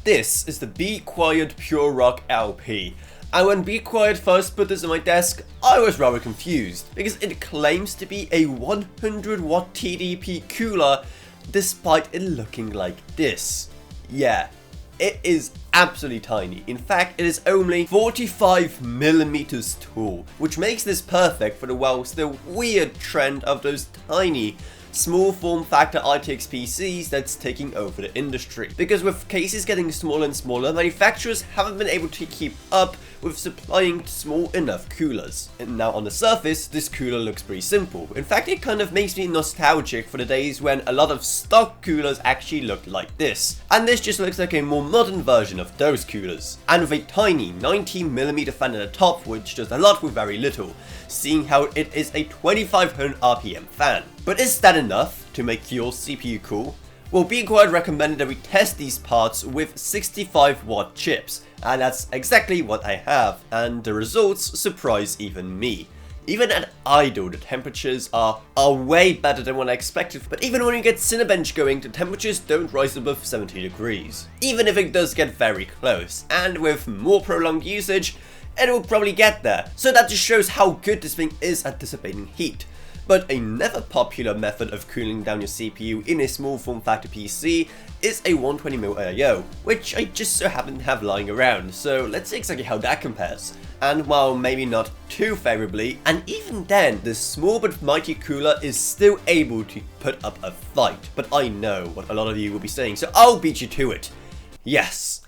This is the Be Quiet Pure Rock LP. And when Be Quiet first put this on my desk, I was rather confused, because it claims to be a 100 watt TDP cooler, despite it looking like this. Yeah, it is absolutely tiny. In fact, it is only 45mm tall, which makes this perfect for the weird trend of those tiny small form factor ITX PCs that's taking over the industry. Because with cases getting smaller and smaller, manufacturers haven't been able to keep up with supplying small enough coolers. And now on the surface, this cooler looks pretty simple. In fact, it kind of makes me nostalgic for the days when a lot of stock coolers actually looked like this. And this just looks like a more modern version of those coolers. And with a tiny 19mm fan at the top, which does a lot with very little, seeing how it is a 2500 RPM fan. But is that enough to make your CPU cool? Well, Be Quiet recommended that we test these parts with 65 watt chips, and that's exactly what I have, and the results surprise even me. Even at idle, the temperatures are way better than what I expected, but even when you get Cinebench going, the temperatures don't rise above 70 degrees. Even if it does get very close, and with more prolonged usage, it will probably get there. So that just shows how good this thing is at dissipating heat. But a never popular method of cooling down your CPU in a small form factor PC is a 120mm IO, which I just so happen to have lying around, so let's see exactly how that compares. And while maybe not too favorably, and even then, this small but mighty cooler is still able to put up a fight. But I know what a lot of you will be saying, so I'll beat you to it. Yes,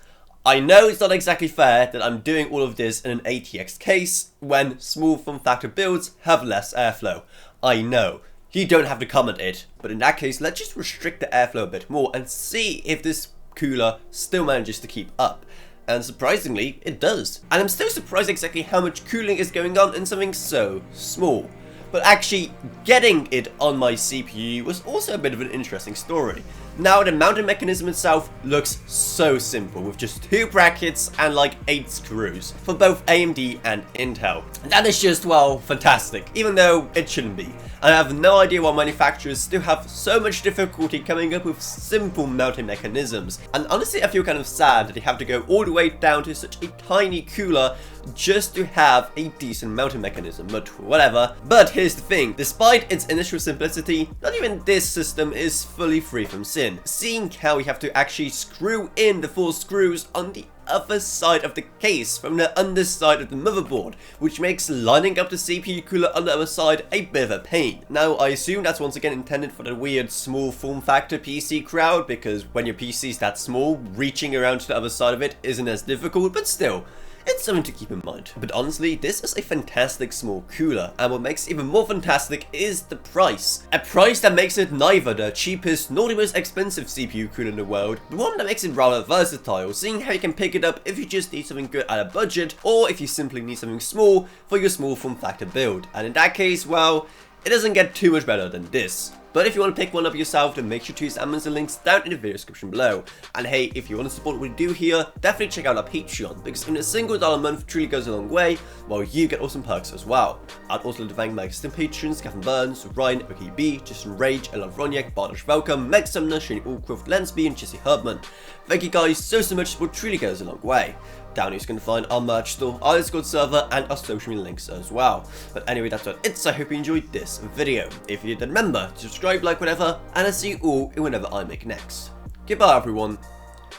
I know it's not exactly fair that I'm doing all of this in an ATX case when small form factor builds have less airflow. I know, you don't have to comment it, but in that case, let's just restrict the airflow a bit more and see if this cooler still manages to keep up. And surprisingly, it does. And I'm still surprised exactly how much cooling is going on in something so small. But actually, getting it on my CPU was also a bit of an interesting story. Now, the mounting mechanism itself looks so simple, with just 2 brackets and like 8 screws for both AMD and Intel. And that is just, well, fantastic, even though it shouldn't be. And I have no idea why manufacturers still have so much difficulty coming up with simple mounting mechanisms. And honestly, I feel kind of sad that they have to go all the way down to such a tiny cooler just to have a decent mounting mechanism, but whatever. But here's the thing, despite its initial simplicity, not even this system is fully free from sin, seeing how we have to actually screw in the 4 screws on the other side of the case from the underside of the motherboard, which makes lining up the CPU cooler on the other side a bit of a pain. Now, I assume that's once again intended for the weird small form factor PC crowd, because when your PC is that small, reaching around to the other side of it isn't as difficult, but still, it's something to keep in mind. But honestly, this is a fantastic small cooler, and what makes it even more fantastic is the price. A price that makes it neither the cheapest nor the most expensive CPU cooler in the world, but one that makes it rather versatile, seeing how you can pick it up if you just need something good at a budget, or if you simply need something small for your small form factor build. And in that case, well, it doesn't get too much better than this. But if you want to pick one up yourself, then make sure to use Amazon links down in the video description below. And hey, if you want to support what we do here, definitely check out our Patreon, because even a single $1 a month truly goes a long way, while you get awesome perks as well. I'd also like to thank my existing patrons, Gavin Burns, Ryan, OKB, Justin Rage, Elan Roniak, Bartosz Welcome, Meg Sumner, Shane Allcroft, Lensby, and Jesse Herdman. Thank you guys so much, support truly goes a long way. Down here you can find our merch store, our Discord server, and our social media links as well. But anyway, that's what it's. I hope you enjoyed this video. If you did, remember to subscribe, like, whatever, and I'll see you all in whenever I make next. Goodbye, everyone.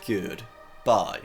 Goodbye.